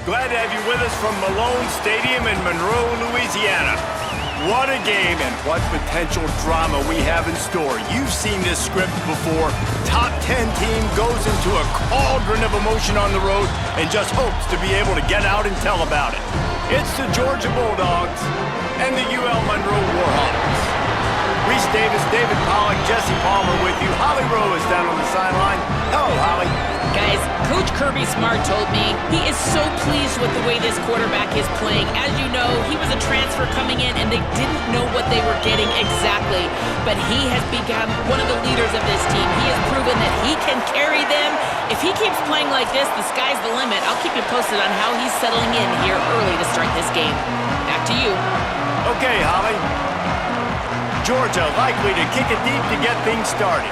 Glad to have you with us from Malone Stadium in Monroe, Louisiana. What a game and what potential drama we have in store. You've seen this script before. Top 10 team goes into a cauldron of emotion on the road and just hopes to be able to get out and tell about it. It's the Georgia Bulldogs and the UL Monroe Warhawks. Reese Davis, David Pollock, Jesse Palmer with you. Holly Rowe is down on the sideline. Hello, Holly. Guys, Coach Kirby Smart told me he is so pleased with the way this quarterback is playing. As you know, he was a transfer coming in, and they didn't know what they were getting exactly. But he has become one of the leaders of this team. He has proven that he can carry them. If he keeps playing like this, the sky's the limit. I'll keep you posted on how he's settling in here early to start this game. Back to you. Okay, Holly. Georgia likely to kick it deep to get things started.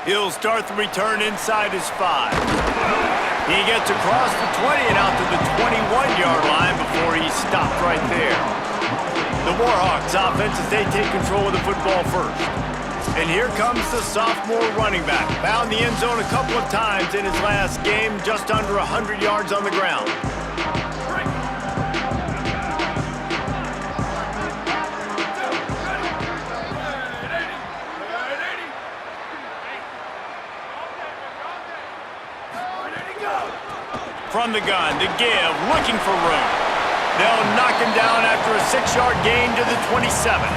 He'll start the return inside his 5. He gets across the 20 and out to the 21-yard line before he's stopped right there. The Warhawks offense as they take control of the football first. And here comes the sophomore running back. Found the end zone a couple of times in his last game, just under 100 yards on the ground. From the gun to give, looking for room. They'll knock him down after a 6-yard gain to the 27.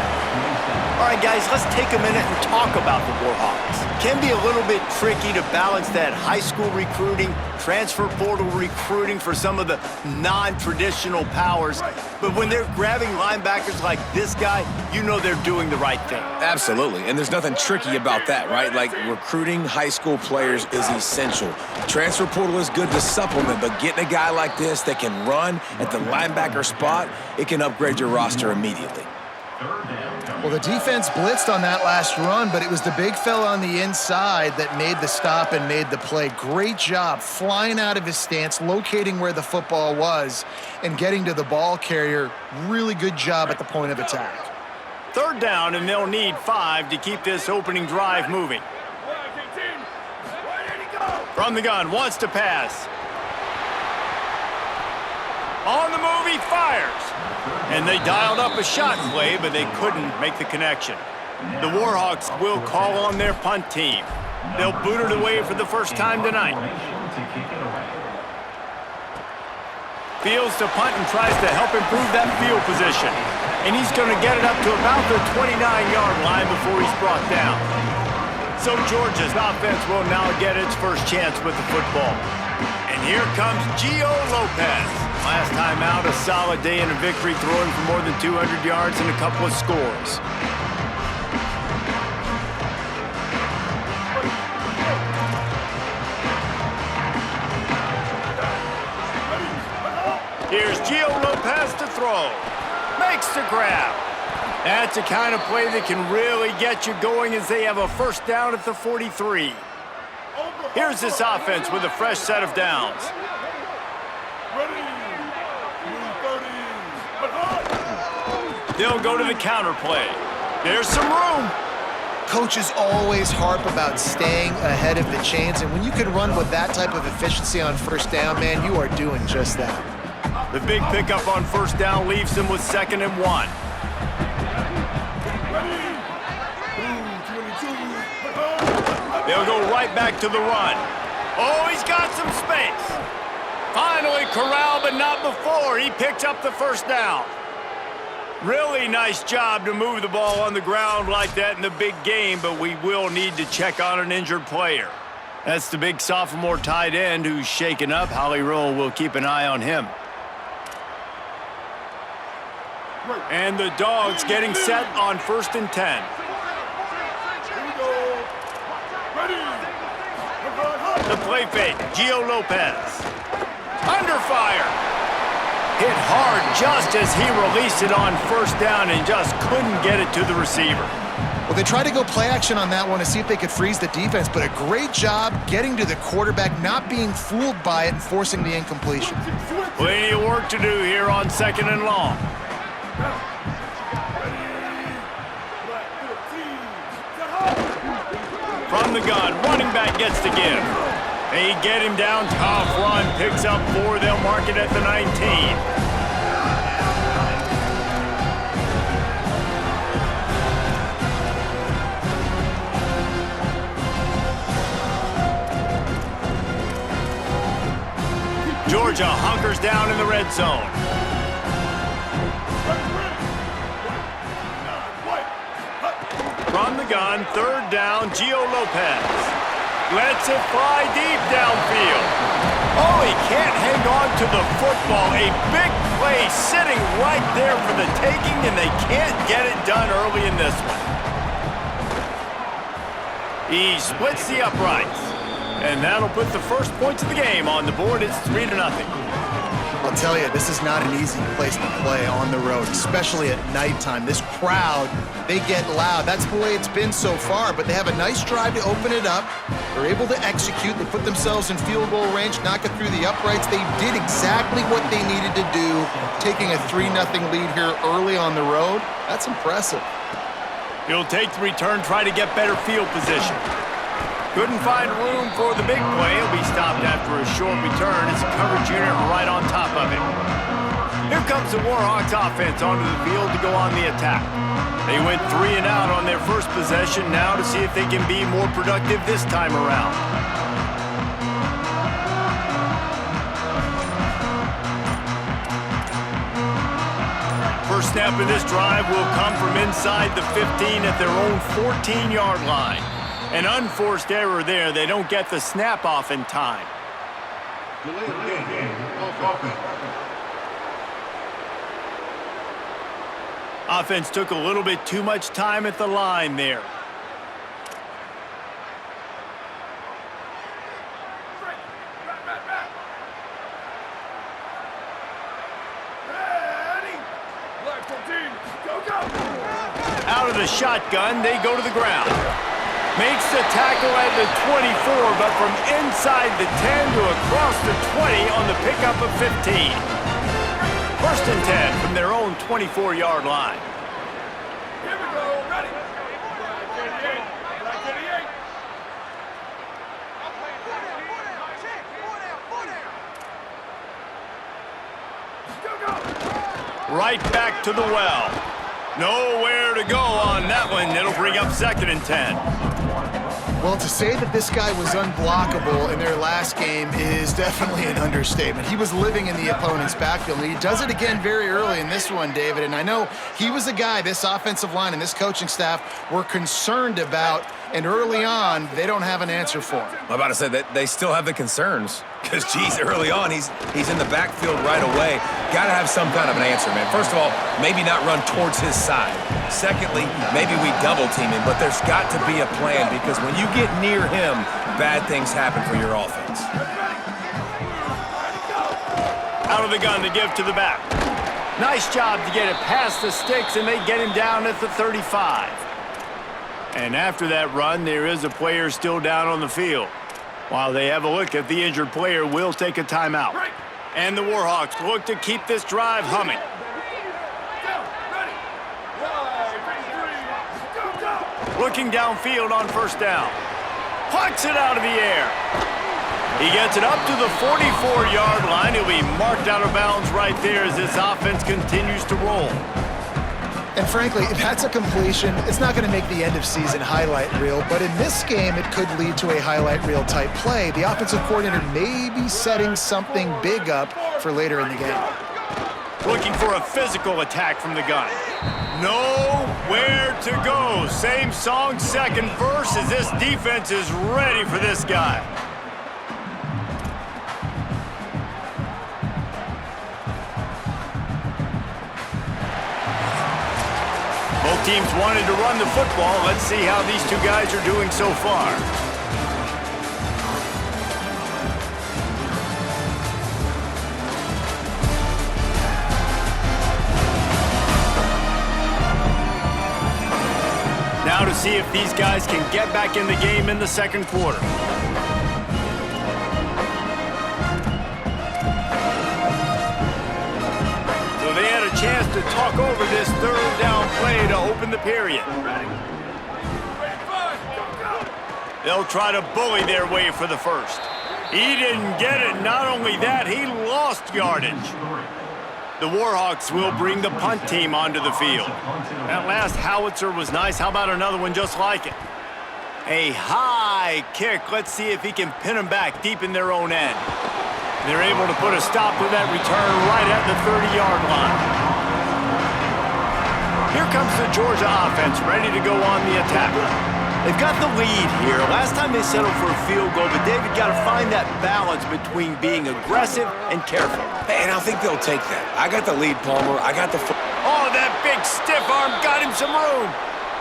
All right, guys, let's take a minute and talk about the Warhawks. Can be a little bit tricky to balance that high school recruiting, transfer portal recruiting for some of the non-traditional powers. But when they're grabbing linebackers like this guy, you know they're doing the right thing. Absolutely, and there's nothing tricky about that, right? Like, recruiting high school players is essential. Transfer portal is good to supplement, but getting a guy like this that can run at the linebacker spot, it can upgrade your roster immediately. Well, the defense blitzed on that last run, but it was the big fella on the inside that made the stop and made the play. Great job flying out of his stance, locating where the football was, and getting to the ball carrier. Really good job at the point of attack. Third down, and they'll need 5 to keep this opening drive moving. From the gun, wants to pass. On the move, he fires. And they dialed up a shot play, but they couldn't make the connection. The Warhawks will call on their punt team. They'll boot it away for the first time tonight. Fields to punt and tries to help improve that field position. And he's going to get it up to about the 29-yard line before he's brought down. So Georgia's offense will now get its first chance with the football. And here comes Gio Lopez. Last time out, a solid day in a victory, throwing for more than 200 yards and a couple of scores. Here's Gio Lopez to throw. Makes the grab. That's the kind of play that can really get you going as they have a first down at the 43. Here's this offense with a fresh set of downs. They'll go to the counter play. There's some room. Coaches always harp about staying ahead of the chains, and when you can run with that type of efficiency on first down, man, you are doing just that. The big pickup on first down leaves them with 2nd and 1. They'll go right back to the run. Oh, he's got some space. Finally corralled, but not before. He picks up the first down. Really nice job to move the ball on the ground like that in the big game, but we will need to check on an injured player. That's the big sophomore tight end who's shaken up. Holly Rowe will keep an eye on him. And the Dogs getting set on 1st and 10. The play fake, Gio Lopez. Under fire. Hit hard just as he released it on first down and just couldn't get it to the receiver. Well, they tried to go play action on that one to see if they could freeze the defense, but a great job getting to the quarterback, not being fooled by it and forcing the incompletion. Plenty of work to do here on 2nd and long. From the gun, running back gets the give. They get him down, tough run, picks up 4, they'll mark it at the 19. Georgia hunkers down in the red zone. From the gun, 3rd down, Gio Lopez. Lets it fly deep downfield. Oh, he can't hang on to the football. A big play sitting right there for the taking, and they can't get it done early in this one. He splits the uprights. And that'll put the first points of the game on the board. It's 3-0. I'll tell you, this is not an easy place to play on the road, especially at nighttime. This crowd, they get loud. That's the way it's been so far, but they have a nice drive to open it up. They're able to execute. They put themselves in field goal range, knock it through the uprights. They did exactly what they needed to do, taking a 3-0 lead here early on the road. That's impressive. He'll take the return, try to get better field position. Couldn't find room for the big play. He'll be stopped after a short return. It's a coverage unit right on top of him. Here comes the Warhawks offense onto the field to go on the attack. They went 3 and out on their first possession, now to see if they can be more productive this time around. First snap of this drive will come from inside the 15 at their own 14-yard line. An unforced error there. They don't get the snap off in time. Offense took a little bit too much time at the line there. Out of the shotgun, they go to the ground. Makes the tackle at the 24, but from inside the 10 to across the 20 on the pickup of 15. 1st and 10 from their own 24-yard line. Here we go, ready. Right back to the well. Nowhere to go on that one. It'll bring up 2nd and 10. Well, to say that this guy was unblockable in their last game is definitely an understatement. He was living in the opponent's backfield, and he does it again very early in this one, David. And I know he was a guy this offensive line and this coaching staff were concerned about, and early on, they don't have an answer for him. I'm about to say that they still have the concerns because, geez, early on, he's in the backfield right away. Got to have some kind of an answer, man. First of all, maybe not run towards his side. Secondly, maybe we double team him, but there's got to be a plan because when you get near him, bad things happen for your offense. Out of the gun to give to the back. Nice job to get it past the sticks, and they get him down at the 35. And after that run, there is a player still down on the field. While they have a look at the injured player, we'll take a timeout. And the Warhawks look to keep this drive humming. Looking downfield on 1st down. Plucks it out of the air. He gets it up to the 44-yard line. He'll be marked out of bounds right there as this offense continues to roll. And frankly, that's a completion. It's not going to make the end-of-season highlight reel, but in this game, it could lead to a highlight reel type play. The offensive coordinator may be setting something big up for later in the game. Looking for a physical attack from the gun. Nowhere to go. Same song, 2nd verse, as this defense is ready for this guy. Both teams wanted to run the football. Let's see how these two guys are doing so far. Now to see if these guys can get back in the game in the 2nd quarter. So they had a chance to talk over this 3rd down play to open the period. They'll try to bully their way for the first. He didn't get it. Not only that, he lost yardage. The Warhawks will bring the punt team onto the field. That last howitzer was nice. How about another one just like it? A high kick. Let's see if he can pin them back deep in their own end. They're able to put a stop to that return right at the 30-yard line. Here comes the Georgia offense ready to go on the attack. They've got the lead here. Last time they settled for a field goal, but David got to find that balance between being aggressive and careful. And I think they'll take that. I got the lead, Palmer. I got the... Oh, that big stiff arm got him some room.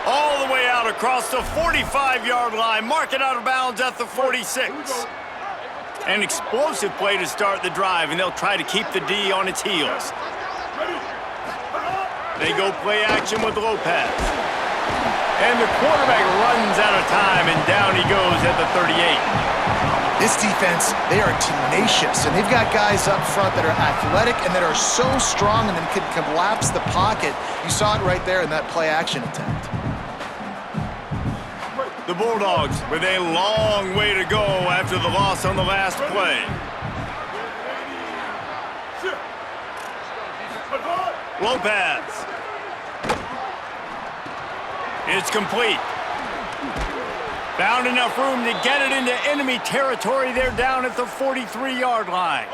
All the way out across the 45-yard line. Mark it out of bounds at the 46. An explosive play to start the drive, and they'll try to keep the D on its heels. They go play action with Lopez. And the quarterback runs out of time, and down he goes at the 38. This defense, they are tenacious, and they've got guys up front that are athletic and that are so strong and then can collapse the pocket. You saw it right there in that play-action attempt. The Bulldogs with a long way to go after the loss on the last play. Lopez. It's complete. Found enough room to get it into enemy territory. They're down at the 43-yard line.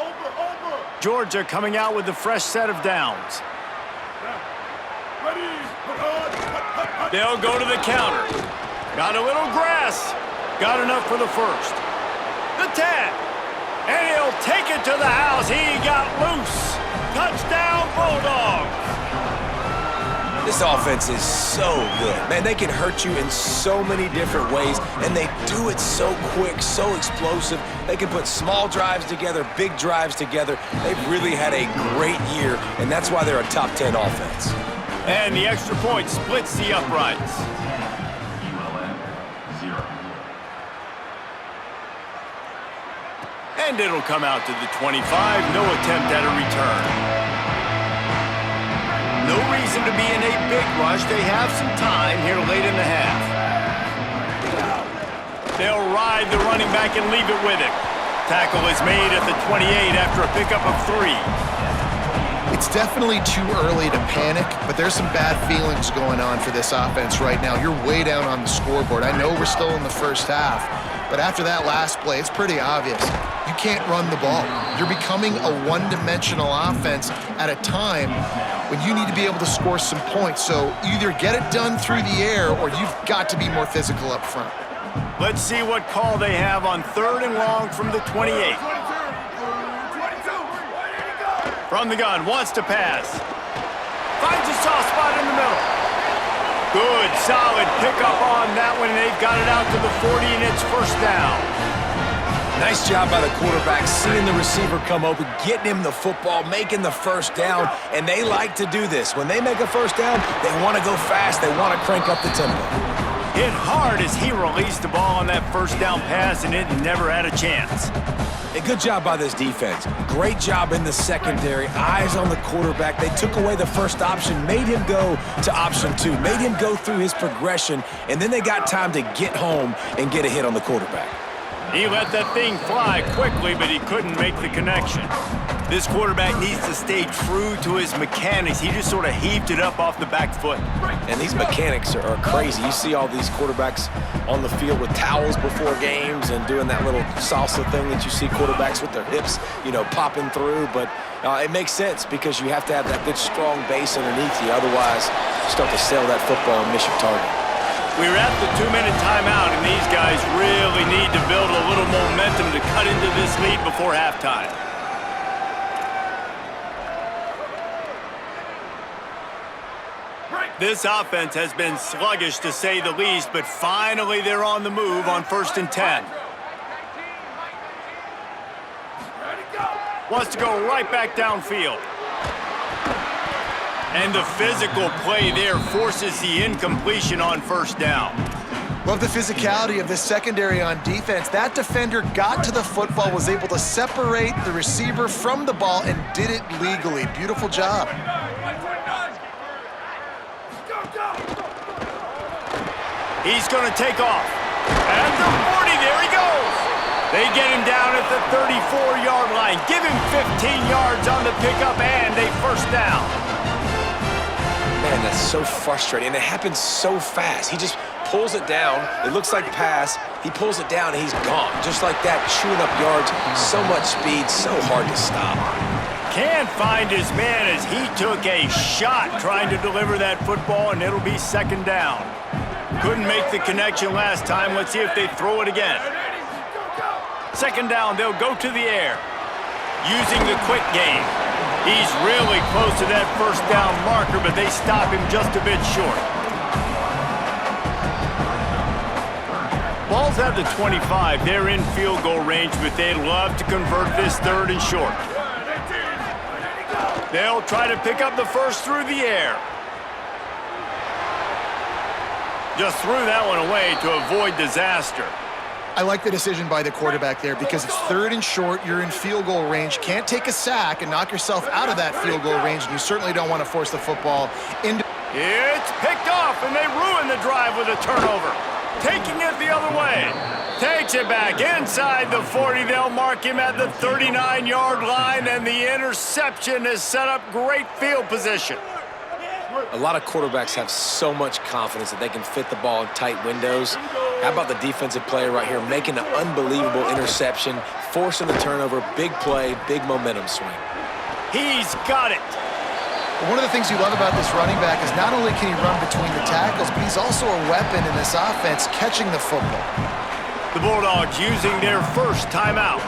Georgia coming out with a fresh set of downs. They'll go to the counter. Got a little grass. Got enough for the first. The tag. And he'll take it to the house. He got loose. Touchdown, Bulldogs. This offense is so good. Man, they can hurt you in so many different ways, and they do it so quick, so explosive. They can put small drives together, big drives together. They've really had a great year, and that's why they're a top 10 offense. And the extra point splits the uprights. And it'll come out to the 25. No attempt at a return. No reason to be in a big rush. They have some time here late in the half. They'll ride the running back and leave it with him. Tackle is made at the 28 after a pickup of 3. It's definitely too early to panic, but there's some bad feelings going on for this offense right now. You're way down on the scoreboard. I know we're still in the first half, but after that last play, it's pretty obvious. You can't run the ball. You're becoming a one-dimensional offense at a time when you need to be able to score some points. So either get it done through the air or you've got to be more physical up front. Let's see what call they have on 3rd and long from the 28. From the gun, wants to pass. Finds a soft spot in the middle. Good, solid pickup on that one, and they've got it out to the 40, and it's first down. Nice job by the quarterback, seeing the receiver come open, getting him the football, making the first down, and they like to do this. When they make a first down, they want to go fast. They want to crank up the tempo. Hit hard as he released the ball on that first down pass, and it never had a chance. A good job by this defense. Great job in the secondary. Eyes on the quarterback. They took away the first option, made him go to option 2, made him go through his progression, and then they got time to get home and get a hit on the quarterback. He let that thing fly quickly, but he couldn't make the connection. This quarterback needs to stay true to his mechanics. He just sort of heaved it up off the back foot. And these mechanics are crazy. You see all these quarterbacks on the field with towels before games and doing that little salsa thing that you see quarterbacks with their hips, popping through. But it makes sense because you have to have that good, strong base underneath you. Otherwise, you start to sail that football and miss your target. We're at the 2-minute timeout, and these guys really need to build a little momentum to cut into this lead before halftime. This offense has been sluggish, to say the least, but finally they're on the move on 1st and 10. Wants to go right back downfield. And the physical play there forces the incompletion on 1st down. Love the physicality of this secondary on defense. That defender got to the football, was able to separate the receiver from the ball, and did it legally. Beautiful job. He's going to take off. At the there he goes. They get him down at the 34-yard line. Give him 15 yards on the pickup and a first down. Man, that's so frustrating, and it happens so fast. He just pulls it down. It looks like pass. He pulls it down, and he's gone. Just like that, chewing up yards. So much speed, so hard to stop. Can't find his man as he took a shot trying to deliver that football, and it'll be second down. Couldn't make the connection last time. Let's see if they throw it again. Second down, they'll go to the air. Using the quick game. He's really close to that first down marker, but they stop him just a bit short. Ball's at the 25. They're in field goal range, but they'd love to convert this third and short. They'll try to pick up the first through the air. Just threw that one away to avoid disaster. I like the decision by the quarterback there because it's third and short. You're in field goal range. Can't take a sack and knock yourself out of that field goal range, and you certainly don't want to force the football into... It's picked off, and they ruin the drive with a turnover. Taking it the other way. Takes it back inside the 40. They'll mark him at the 39-yard line, and the interception has set up great field position. A lot of quarterbacks have so much confidence that they can fit the ball in tight windows. How about the defensive player right here making an unbelievable interception, forcing the turnover, big play, big momentum swing. He's got it. One of the things you love about this running back is not only can he run between the tackles, but he's also a weapon in this offense catching the football. The Bulldogs using their first timeout.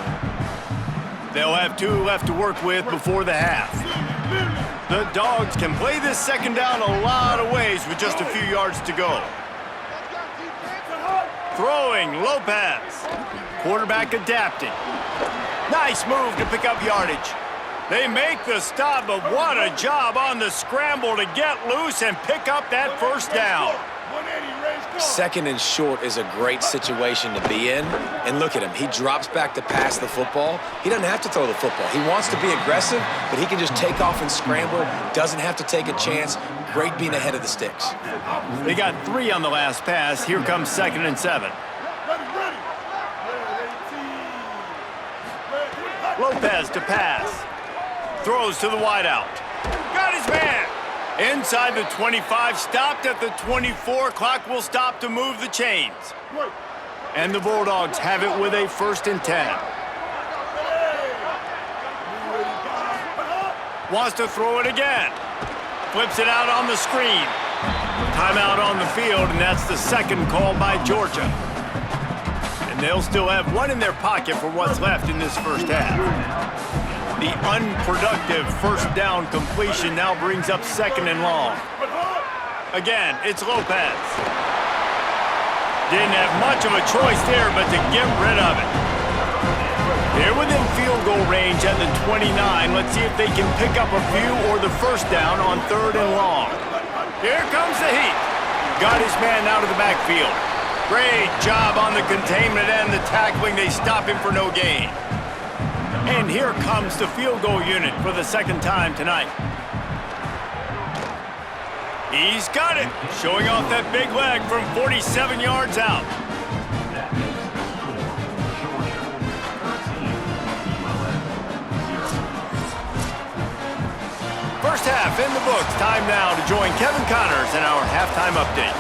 They'll have 2 left to work with before the half. The Dogs can play this second down a lot of ways with just a few yards to go. Throwing, Lopez. Quarterback adapting. Nice move to pick up yardage. They make the stop, but what a job on the scramble to get loose and pick up that first down. Second and short is a great situation to be in. And look at him. He drops back to pass the football. He doesn't have to throw the football. He wants to be aggressive, but he can just take off and scramble. Doesn't have to take a chance. Great being ahead of the sticks. They got 3 on the last pass. Here comes 2nd and 7. Lopez to pass. Throws to the wideout. Got his man. Inside the 25, stopped at the 24. Clock will stop to move the chains. And the Bulldogs have it with a 1st and 10. Wants to throw it again. Flips it out on the screen. Timeout on the field, and that's the second call by Georgia. And they'll still have 1 in their pocket for what's left in this first half. The unproductive first down completion now brings up 2nd and long. Again, it's Lopez. Didn't have much of a choice there but to get rid of it. They're within field goal range at the 29. Let's see if they can pick up a few or the first down on 3rd and long. Here comes the heat. Got his man out of the backfield. Great job on the containment and the tackling. They stop him for no gain. And here comes the field goal unit for the 2nd time tonight. He's got it, showing off that big leg from 47 yards out. First half in the books. Time now to join Kevin Connors in our halftime update.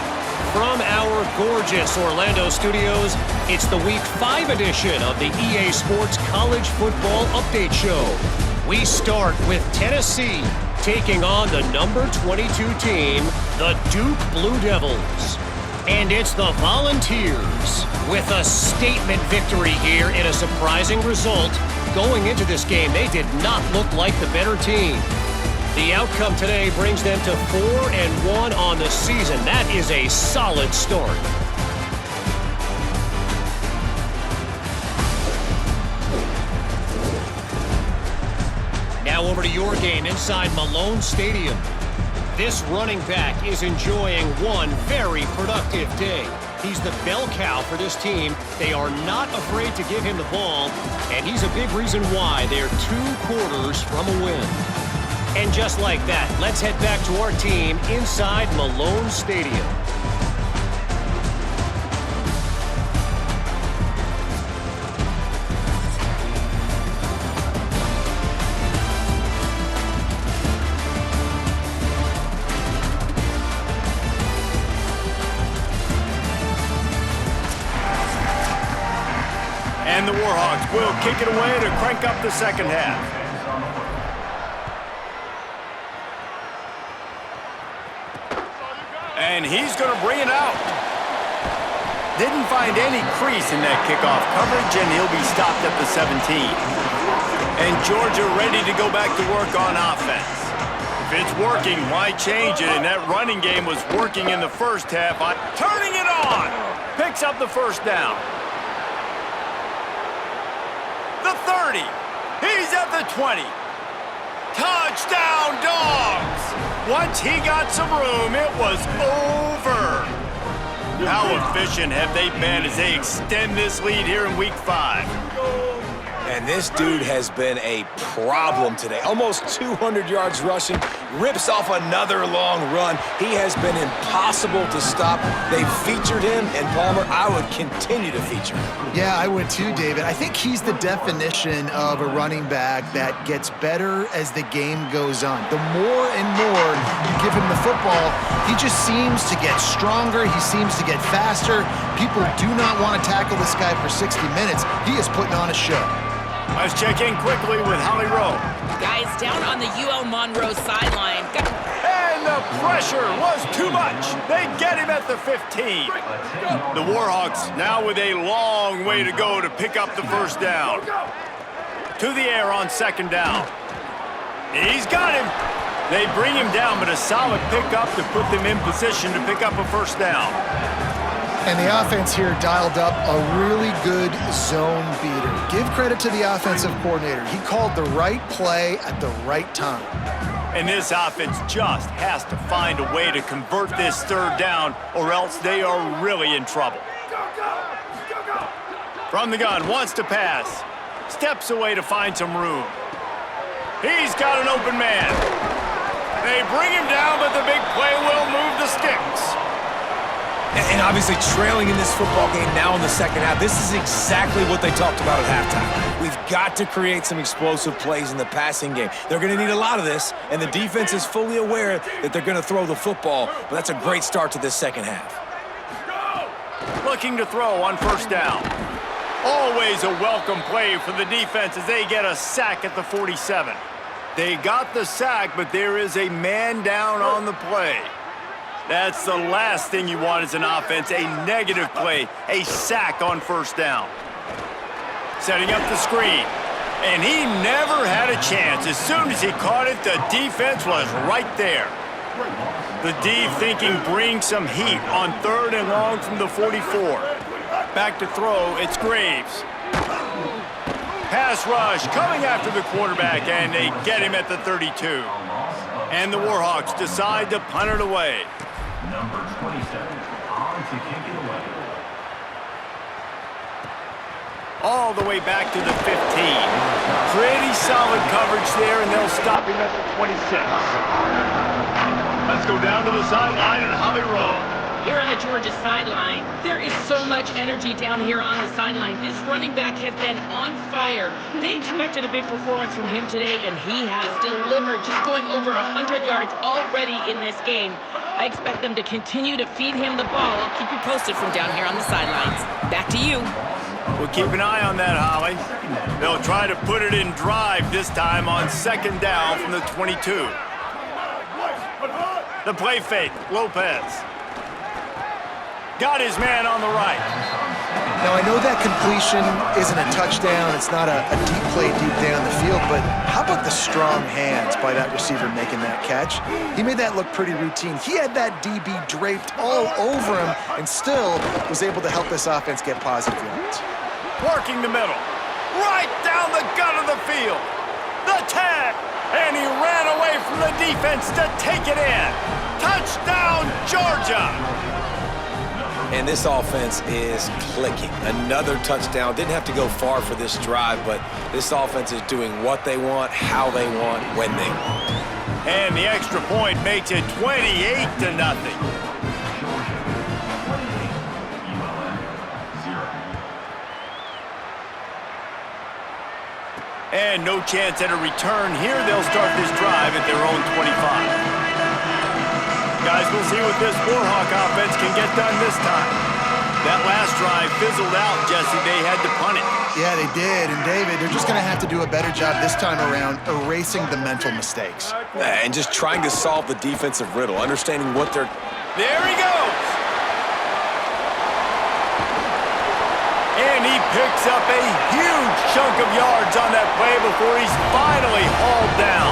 From our gorgeous Orlando studios, it's the Week 5 edition of the EA Sports College Football Update Show. We start with Tennessee taking on the number 22 team, the Duke Blue Devils. And it's the Volunteers with a statement victory here in a surprising result. Going into this game, they did not look like the better team. The outcome today brings them to 4-1 on the season. That is a solid start. Now over to your game inside Malone Stadium. This running back is enjoying one very productive day. He's the bell cow for this team. They are not afraid to give him the ball, and he's a big reason why they're 2 quarters from a win. And just like that, let's head back to our team inside Malone Stadium. And the Warhawks will kick it away to crank up the second half. And he's going to bring it out. Didn't find any crease in that kickoff coverage, and he'll be stopped at the 17. And Georgia ready to go back to work on offense. If it's working, why change it? And that running game was working in the first half. Turning it on! Picks up the first down. The 30. He's at the 20. Touchdown, Dogs! Once he got some room, it was over. How efficient have they been as they extend this lead here in Week 5? And this dude has been a problem today. Almost 200 yards rushing, rips off another long run. He has been impossible to stop. They've featured him, and Palmer, I would continue to feature him. Yeah, I would too, David. I think he's the definition of a running back that gets better as the game goes on. The more and more you give him the football, he just seems to get stronger. He seems to get faster. People do not want to tackle this guy for 60 minutes. He is putting on a show. Let's check in quickly with Holly Rowe. Guys, down on the UL Monroe sideline. And the pressure was too much. They get him at the 15. The Warhawks now with a long way to go to pick up the first down. To the air on second down. He's got him. They bring him down, but a solid pickup to put them in position to pick up a first down. And the offense here dialed up a really good zone beater. Give credit to the offensive coordinator. He called the right play at the right time. And this offense just has to find a way to convert this third down, or else they are really in trouble. From the gun, wants to pass. Steps away to find some room. He's got an open man. They bring him down, but the big play will move the sticks. And obviously trailing in this football game now in the second half, this is exactly what they talked about at halftime. We've got to create some explosive plays in the passing game. They're going to need a lot of this, and the defense is fully aware that they're going to throw the football, but that's a great start to this second half. Looking to throw on first down. Always a welcome play for the defense as they get a sack at the 47. They got the sack, but there is a man down on the play. That's the last thing you want as an offense, a negative play, a sack on first down. Setting up the screen, and he never had a chance. As soon as he caught it, the defense was right there. The D thinking bring some heat on third and long from the 44. Back to throw, it's Graves. Pass rush coming after the quarterback, and they get him at the 32. And the Warhawks decide to punt it away. Number 27 on to kick it away. All the way back to the 15. Pretty solid coverage there, and they'll stop him at the 26. Let's go down to the sideline and Holly Rowe. Here on the Georgia sideline, there is so much energy down here on the sideline. This running back has been on fire. They expected a big performance from him today, and he has delivered, just going over 100 yards already in this game. I expect them to continue to feed him the ball. I'll keep you posted from down here on the sidelines. Back to you. We'll keep an eye on that, Holly. They'll try to put it in drive this time on second down from the 22. The play fake, Lopez. Got his man on the right. Now, I know that completion isn't a touchdown. It's not a deep play deep down the field, but how about the strong hands by that receiver making that catch? He made that look pretty routine. He had that DB draped all over him and still was able to help this offense get positive yards. Working the middle. Right down the gut of the field. The tag. And he ran away from the defense to take it in. Touchdown, Georgia. And this offense is clicking. Another touchdown. Didn't have to go far for this drive, but this offense is doing what they want, how they want, when they want. And the extra point makes it 28-0. And no chance at a return here. They'll start this drive at their own 25. Guys, we'll see what this Warhawk offense can get done this time. That last drive fizzled out, Jesse. They had to punt it. Yeah, they did. And David, they're just going to have to do a better job this time around erasing the mental mistakes. And just trying to solve the defensive riddle, understanding what they're... There he goes. And he picks up a huge chunk of yards on that play before he's finally hauled down.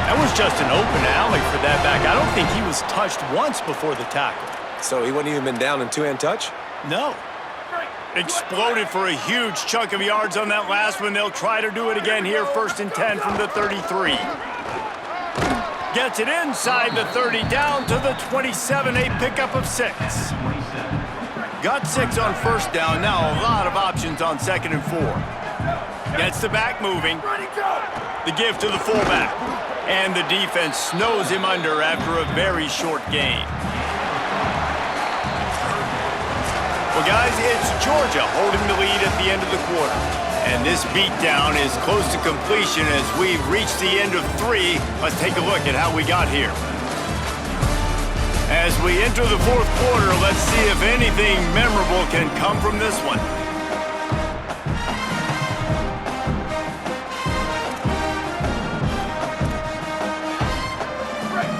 That was just an open alley for that back. I don't think he was touched once before the tackle. So he wouldn't even been down in two-hand touch? No. Exploded for a huge chunk of yards on that last one. They'll try to do it again here, 1st and 10 from the 33. Gets it inside the 30, down to the 27, a pickup of 6. Got 6 on 1st down, now a lot of options on 2nd and 4. Gets the back moving. The give to the fullback. And the defense snows him under after a very short gain. Well, guys, it's Georgia holding the lead at the end of the quarter. And this beatdown is close to completion as we've reached the end of 3. Let's take a look at how we got here. As we enter the 4th quarter, let's see if anything memorable can come from this one.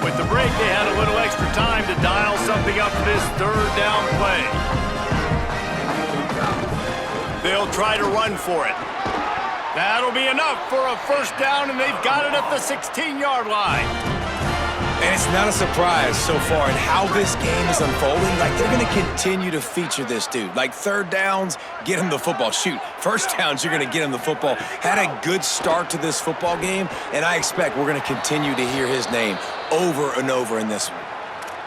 With the break, they had a little extra time to dial something up for this 3rd down play. They'll try to run for it. That'll be enough for a 1st down, and they've got it at the 16-yard line. And it's not a surprise so far in how this game is unfolding. Like, they're going to continue to feature this dude. Like, 3rd downs, get him the football. Shoot, 1st downs, you're going to get him the football. Had a good start to this football game, and I expect we're going to continue to hear his name over and over in this one.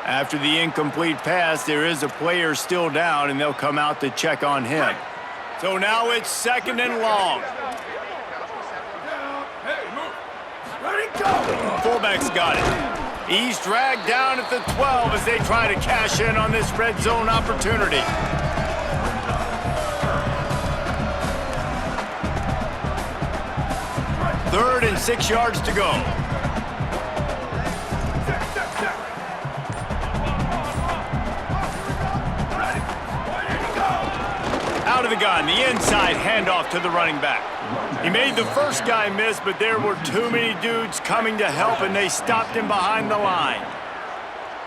After the incomplete pass, there is a player still down, and they'll come out to check on him. So now it's 2nd and long. Fullback's got it. He's dragged down at the 12 as they try to cash in on this red zone opportunity. Third and 6 yards to go. Out of the gun, the inside handoff to the running back. He made the first guy miss, but there were too many dudes coming to help, and they stopped him behind the line.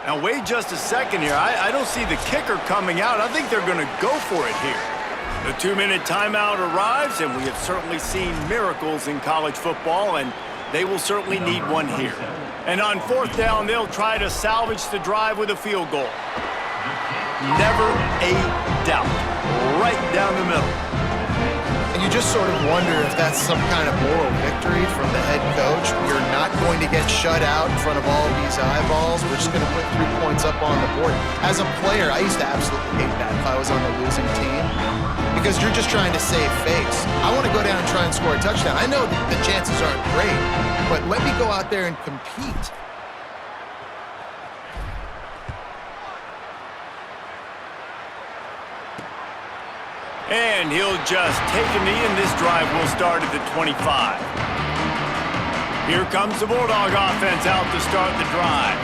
Now, wait just a second here. I don't see the kicker coming out. I think they're going to go for it here. The 2-minute timeout arrives, and we have certainly seen miracles in college football, and they will certainly need one here. And on 4th down, they'll try to salvage the drive with a field goal. Never a doubt. Right down the middle. And you just sort of wonder if that's some kind of moral victory from the head coach. We're not going to get shut out in front of all of these eyeballs. We're just going to put 3 points up on the board. As a player, I used to absolutely hate that if I was on the losing team, because you're just trying to save face. I want to go down and try and score a touchdown. I know the chances aren't great, but let me go out there and compete. And he'll just take a knee, and this drive will start at the 25. Here comes the Bulldog offense out to start the drive.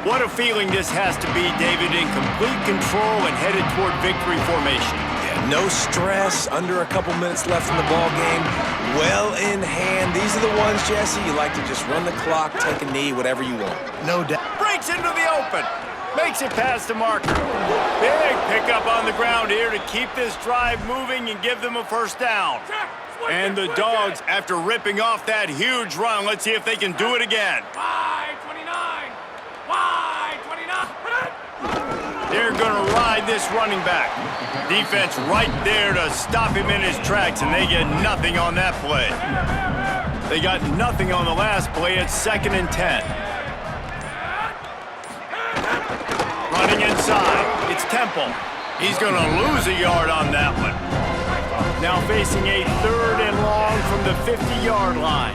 What a feeling this has to be, David, in complete control and headed toward victory formation. Yeah, no stress, under a couple minutes left in the ball game, well in hand. These are the ones, Jesse, you like to just run the clock, take a knee, whatever you want. No doubt. Breaks into the open. Makes it past the marker. Big pickup on the ground here to keep this drive moving and give them a 1st down. And the Dogs, after ripping off that huge run, let's see if they can do it again. They're going to ride this running back. Defense right there to stop him in his tracks, and they get nothing on that play. They got nothing on the last play. It's 2nd and 10. Running inside, it's Temple. He's going to lose a yard on that one. Now facing a 3rd and long from the 50-yard line.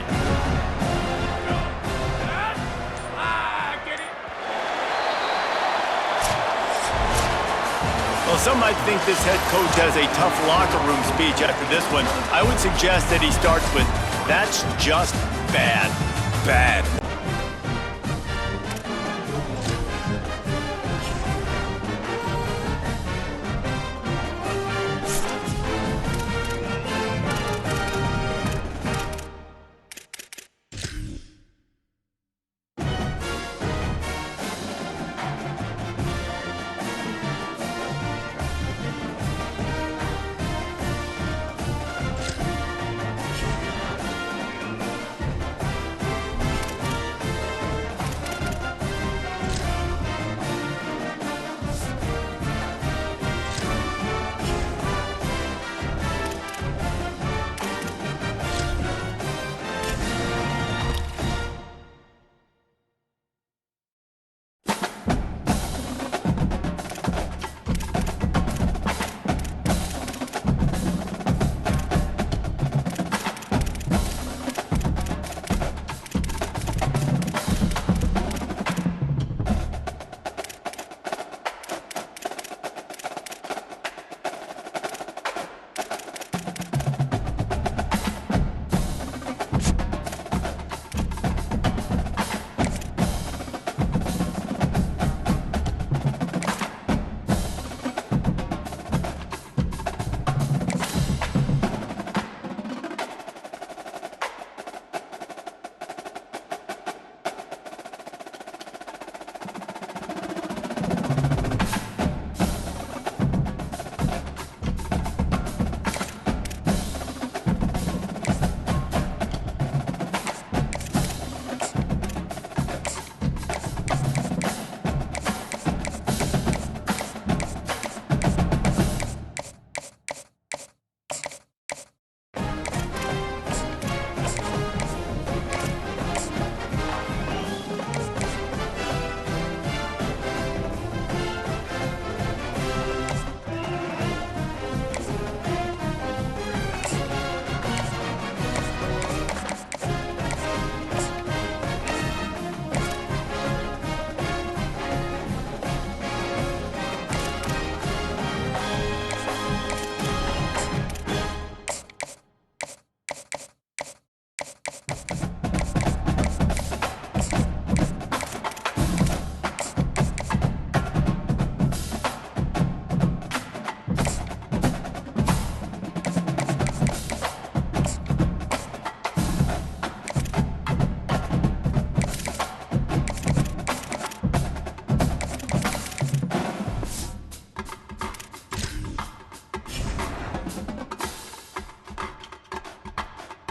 Well, some might think this head coach has a tough locker room speech after this one. I would suggest that he starts with, "That's just bad." Bad.